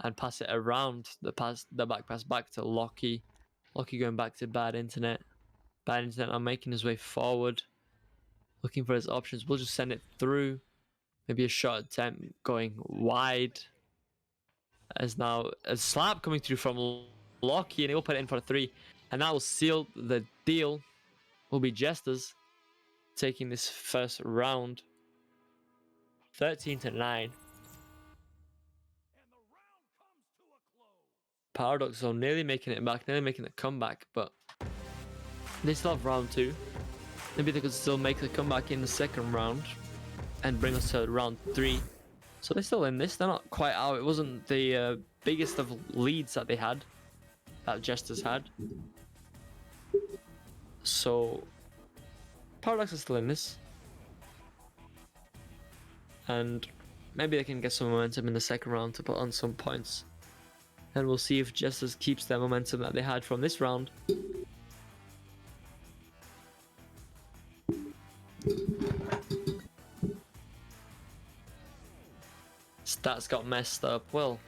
and pass it around the back pass back to Loki. Loki going back to Bad Internet. Bad Internet now making his way forward, looking for his options. We'll just send it through. Maybe a shot attempt going wide. As now a slap coming through from Loki, and he'll put it in for a 3. And that will seal the deal. Will be Jesters taking this first round 13-9. Paradox though nearly making it back, nearly making the comeback, but they still have round 2. Maybe they could still make the comeback in the second round and bring us to round 3. So they're still in this. They're not quite out. It wasn't the biggest of leads that they had, that Jesters had. So Paradox is still in this. And maybe they can get some momentum in the second round to put on some points. And we'll see if Jesters keeps their momentum that they had from this round. Stats got messed up. Well.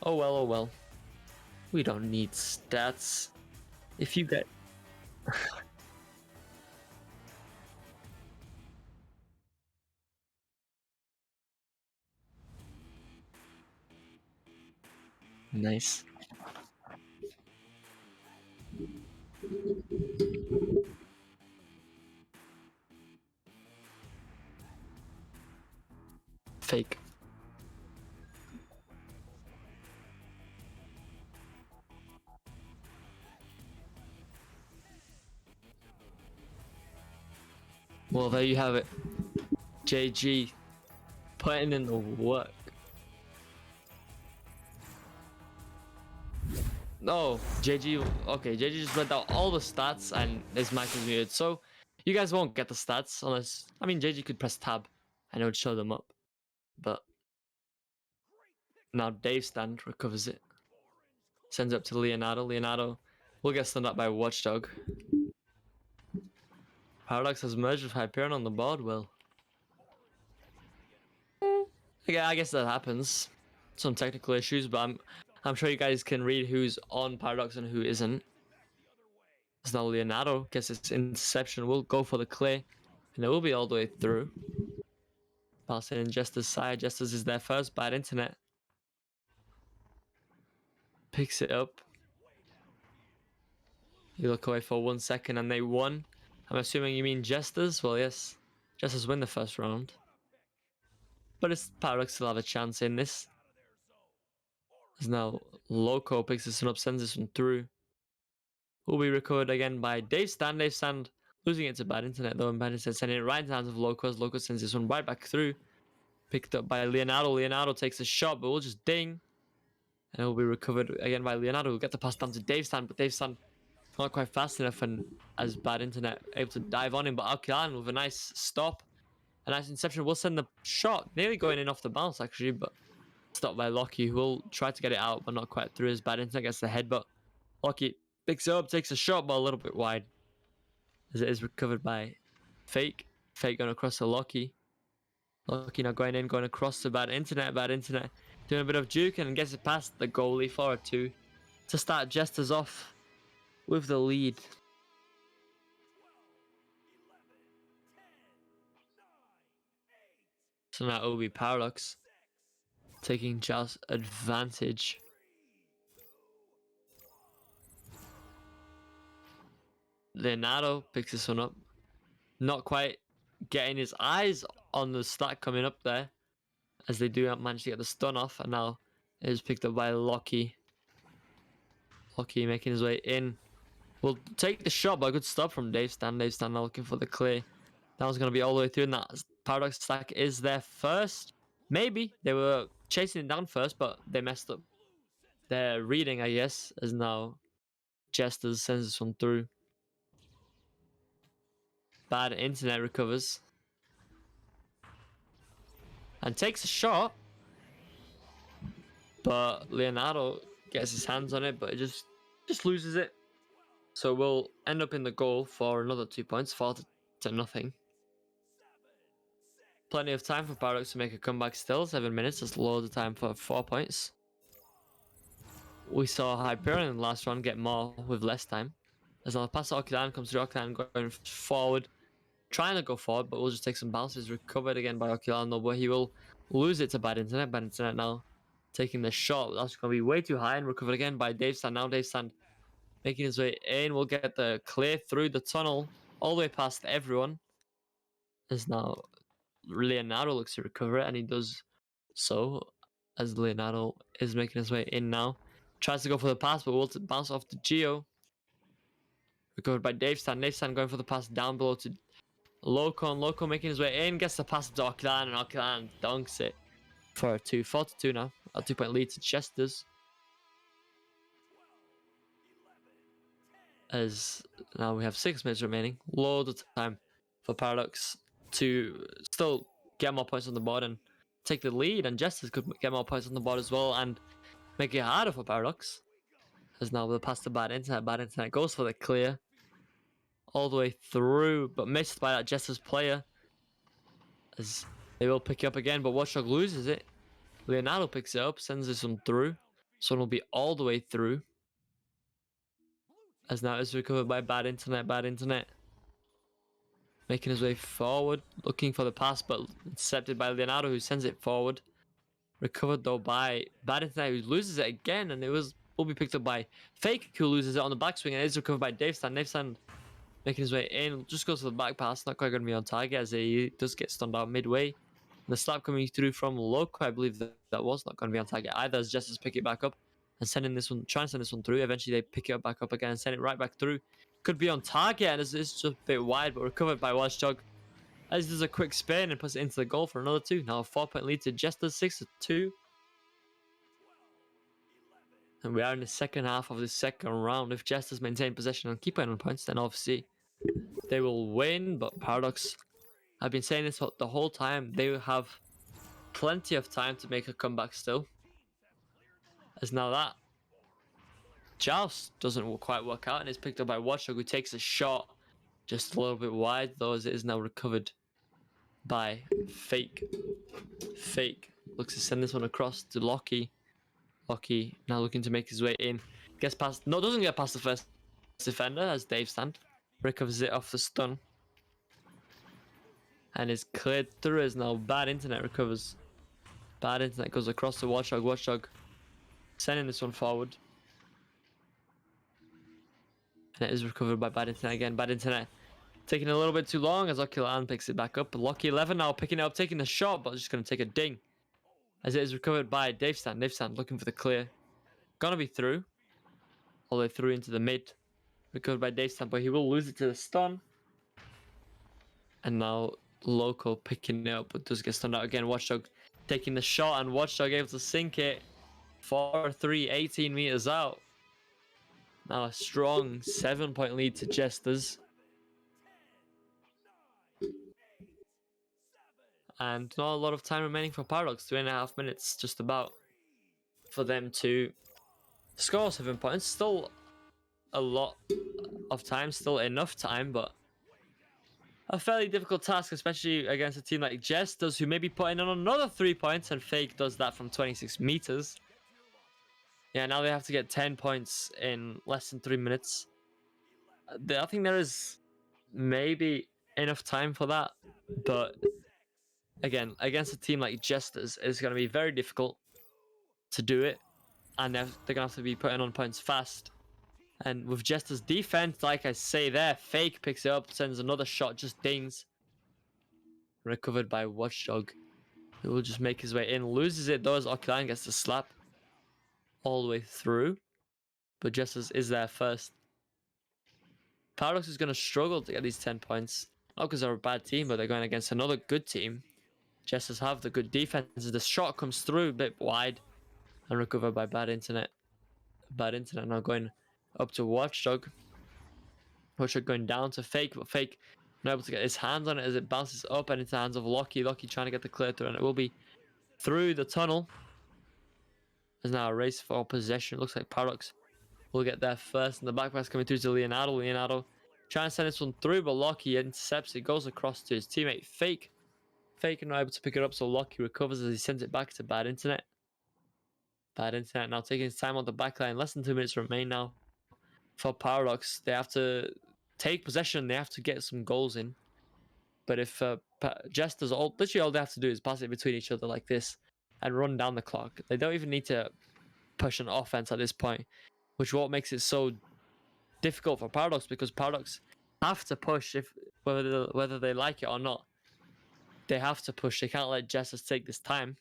Oh well, oh well. We don't need stats. If you get... Nice. Fake. Well, there you have it. JG putting in the work. No, JG. Okay, JG just read out all the stats and his mic is muted. So you guys won't get the stats unless... I mean, JG could press tab and it would show them up. But now Dave Stand recovers it. Sends it up to Leonardo. Leonardo will get stunned up by Watchdog. Paradox has merged with Hyperion on the board. Well, yeah, I guess that happens. Some technical issues, but I'm sure you guys can read who's on Paradox and who isn't. So now Leonardo gets his interception. Will go for the clear, and it will be all the way through. Passing in Jesters' side. Jesters is there first. Bad Internet picks it up. You look away for 1 second, and they won. I'm assuming you mean Jesters? Well, yes. Jesters win the first round. But it's Paradox still have a chance in this. As now Loco picks this one up, sends this one through. Will be recovered again by Dave Stand. Dave Stand losing it to Bad Internet though, and Bad Internet sending it right into the hands of Loco as Loco sends this one right back through. Picked up by Leonardo. Leonardo takes a shot, but will just ding. And it will be recovered again by Leonardo. We'll get the pass down to Dave Stand, but Dave Stand not quite fast enough, and as Bad Internet able to dive on him, but Alkilan with a nice stop. A nice interception will send the shot, nearly going in off the bounce actually, but stopped by Loki, who will try to get it out, but not quite through. As Bad Internet gets the headbutt. Loki picks it up, takes a shot, but a little bit wide. As it is recovered by Fake. Fake going across to Loki. Loki now going in, going across to Bad Internet. Bad Internet Doing a bit of juke and gets it past the goalie for a 2 to start Jesters off with the lead. So now it'll be Paradox taking just advantage. Leonardo picks this one up. Not quite getting his eyes on the stack coming up there, as they do manage to get the stun off, and now it is picked up by Lockie. Lockie making his way in. Will take the shot, but a good stop from Dave Stan. Dave Stan now looking for the clear. That was going to be all the way through, and that Paradox stack is there first. Maybe they were chasing it down first, but they messed up their reading, I guess, as now Jesters sends this one through. Bad internet recovers. And takes a shot. But Leonardo gets his hands on it, but it just loses it. So we'll end up in the goal for another 2 points, 4-0. Plenty of time for Paradox to make a comeback still. 7 minutes, that's loads of time for 4 points. We saw Hyperion in the last round get more with less time. As now the pass to Okilan comes through, Okilan going forward. Trying to go forward, but we'll just take some bounces. Recovered again by Okilan, though, but he will lose it to Bad Internet. Bad Internet now taking the shot. That's going to be way too high, and recovered again by Dave Sand. Now Dave Sand making his way in. We'll get the clear through the tunnel all the way past everyone. As now Leonardo looks to recover it, and he does so, as Leonardo is making his way in now. Tries to go for the pass, but will bounce off to Geo. Recovered by Dave Stan. Dave Stan going for the pass down below to Loco, and Loco making his way in. Gets the pass to Okilan, and Okilan dunks it for a 2. 4-2 now. A 2-point lead to Jesters. As now we have 6 minutes remaining. Loads of time for Paradox to still get more points on the board and take the lead, and Jesters could get more points on the board as well and make it harder for Paradox. As now the pass to Bad Internet goes for the clear all the way through, but missed by that Jesters player, as they will pick it up again, but Watchdog loses it. Leonardo picks it up, sends this one through. This one will be all the way through, as now it's recovered by Bad Internet making his way forward, looking for the pass, but intercepted by Leonardo, who sends it forward. Recovered though by Bad Internet, who loses it again, and will be picked up by Fake, who loses it on the backswing, and it is recovered by Dave Stan. Dave Stan making his way in, just goes to the back pass, not quite going to be on target, as he does get stunned out midway. And the slap coming through from Loco, I believe that was not going to be on target either, as Jesters pick it back up and try and send this one through. Eventually they pick it back up again and send it right back through. Could be on target, and it's just a bit wide, but recovered by Watchdog, as does a quick spin and puts it into the goal for another 2. Now a 4-point lead to Jesters, 6-2. And we are in the second half of the second round. If Jesters maintain possession and keep on points, then obviously they will win. But Paradox, I've been saying this the whole time, they will have plenty of time to make a comeback still. As now that Joust doesn't quite work out and is picked up by Watchdog, who takes a shot just a little bit wide, though, as it is now recovered by Fake. Fake looks to send this one across to Lockie. Lockie now looking to make his way in. Gets past, no, doesn't get past the first defender, as Dave Stand recovers it off the stun. And is cleared through, as now Bad Internet recovers. Bad Internet goes across to Watchdog. Watchdog sending this one forward. And it is recovered by Bad Internet again. Bad Internet taking a little bit too long, as Okilan picks it back up. Lockie 11 now picking it up, taking the shot, but just going to take a ding, as it is recovered by Dave Stand. Dave Stand looking for the clear. Gonna be through. All the way through into the mid. Recovered by Dave Stand, but he will lose it to the stun. And now Loco picking it up, but does get stunned out again. Watchdog taking the shot, and Watchdog able to sink it. 4-3, 18 meters out. Now a strong 7-point lead to Jesters. And not a lot of time remaining for Paradox. 2.5 minutes just about for them to score 7 points. Still a lot of time, still enough time, but a fairly difficult task, especially against a team like Jesters, who may be putting in another 3 points, and Fake does that from 26 meters. Yeah, now they have to get 10 points in less than 3 minutes. I think there is maybe enough time for that, but again, against a team like Jesters, it's going to be very difficult to do it, and they're going to have to be putting on points fast. And with Jester's defense, like I say there, Fake picks it up, sends another shot, just dings. Recovered by Watchdog, who will just make his way in. Loses it though as Oculine gets the slap all the way through. But Jesters is there first. Paradox is going to struggle to get these 10 points. Not because they're a bad team, but they're going against another good team. Jesters have the good defense. The shot comes through a bit wide and recovered by bad internet. Bad internet now going up to Watchdog. Watchdog going down to Fake, but Fake not able to get his hands on it as it bounces up and into the hands of Locky. Locky trying to get the clear through, and it will be through the tunnel. There's now a race for possession. Looks like Paradox will get there first, and the back pass coming through to Leonardo. Leonardo trying to send this one through, but Locky intercepts it, goes across to his teammate Fake. Fake not able to pick it up, so Locky recovers as he sends it back to bad internet. Bad internet now taking his time on the back line. Less than 2 minutes remain now for Paradox. They have to take possession. They have to get some goals in. But if Jesters, literally all they have to do is pass it between each other like this and run down the clock. They don't even need to push an offense at this point, which is what makes it so difficult for Paradox, because Paradox have to push whether they like it or not. They have to push. They can't let Jesters take this time,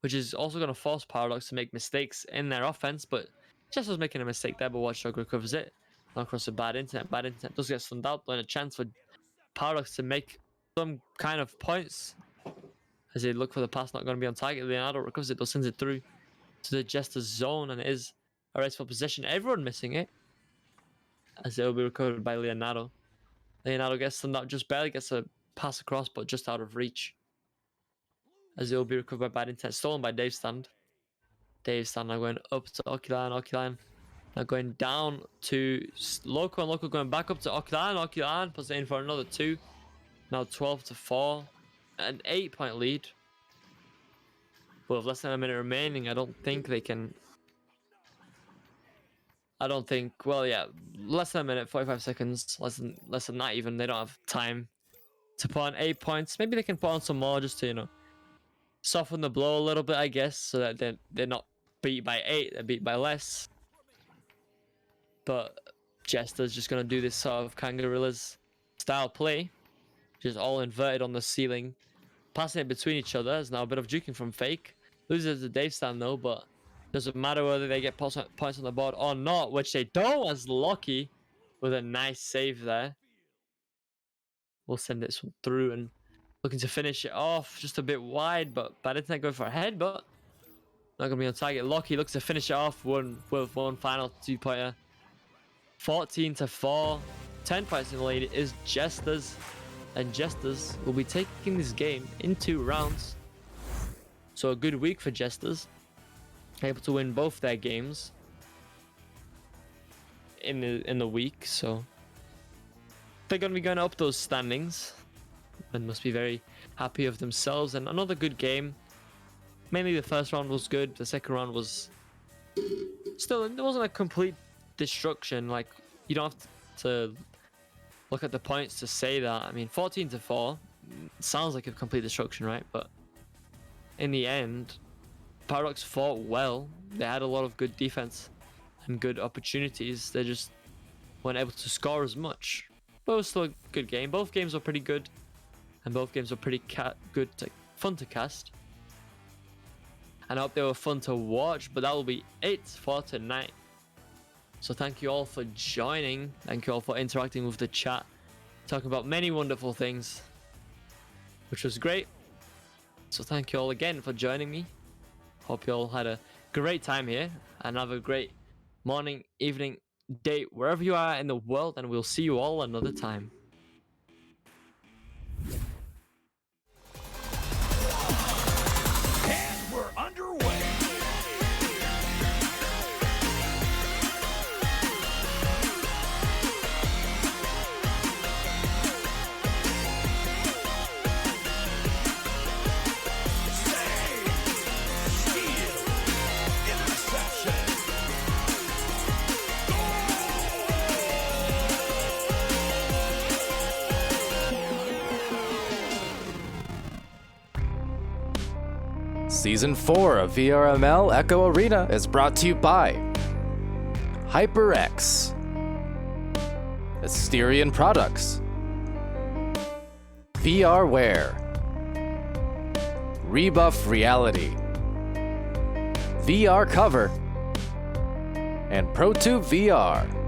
which is also going to force Paradox to make mistakes in their offense. But Jesters making a mistake there, but Watchdog recovers it. Now across the bad internet. Bad internet does get stunned out, and a chance for Paradox to make some kind of points as they look for the pass not going to be on target. Leonardo recovers it, though, sends it through to the Jester's zone, and it is a race for possession. Everyone missing it as it will be recovered by Leonardo. Leonardo gets stunned out, just barely gets a pass across, but just out of reach as it will be recovered by bad intent. Stolen by Dave Stand. Dave Stand now going up to Oculine. Oculine now going down to Loco, and Loco going back up to Oculine. Oculine puts it in for another 2. Now 12-4. An 8-point lead. But with less than a minute remaining, I don't think they can... well, yeah, less than a minute, 45 seconds, less than that even. They don't have time to put on 8 points. Maybe they can put on some more just to, soften the blow a little bit, I guess, so that they're not beat by 8, they're beat by less. But Jester's just going to do this sort of Kangarillas style play, just all inverted on the ceiling, passing it between each other. There's now a bit of juking from Fake. Loses to Dave Stand though, but doesn't matter whether they get points on the board or not, which they don't, as Locky with a nice save there. We'll send this one through and looking to finish it off just a bit wide, but bad internet going for a head, but not going to be on target. Locky looks to finish it off with one final 2-pointer. 14-4. 10 points in the lead is Jesters, and Jesters will be taking this game in 2 rounds. So a good week for Jesters. Able to win both their games in the week, so they're going to be going up those standings and must be very happy of themselves. And another good game. Mainly the first round was good. The second round was still, it wasn't a complete destruction. Like, you don't have to look at the points to say that. I mean, 14-4 sounds like a complete destruction, right? But in the end, Paradox fought well. They had a lot of good defense and good opportunities. They just weren't able to score as much. But it was still a good game. Both games were pretty good, and both games were pretty fun to cast. And I hope they were fun to watch. But that will be it for tonight. So thank you all for joining. Thank you all for interacting with the chat, talking about many wonderful things, which was great. So thank you all again for joining me. Hope you all had a great time here, and have a great morning, evening, day, wherever you are in the world, and we'll see you all another time. And we're underway. Season 4 of VRML Echo Arena is brought to you by HyperX, Asterion Products, VRware, Rebuff Reality, VR Cover, and ProTube VR.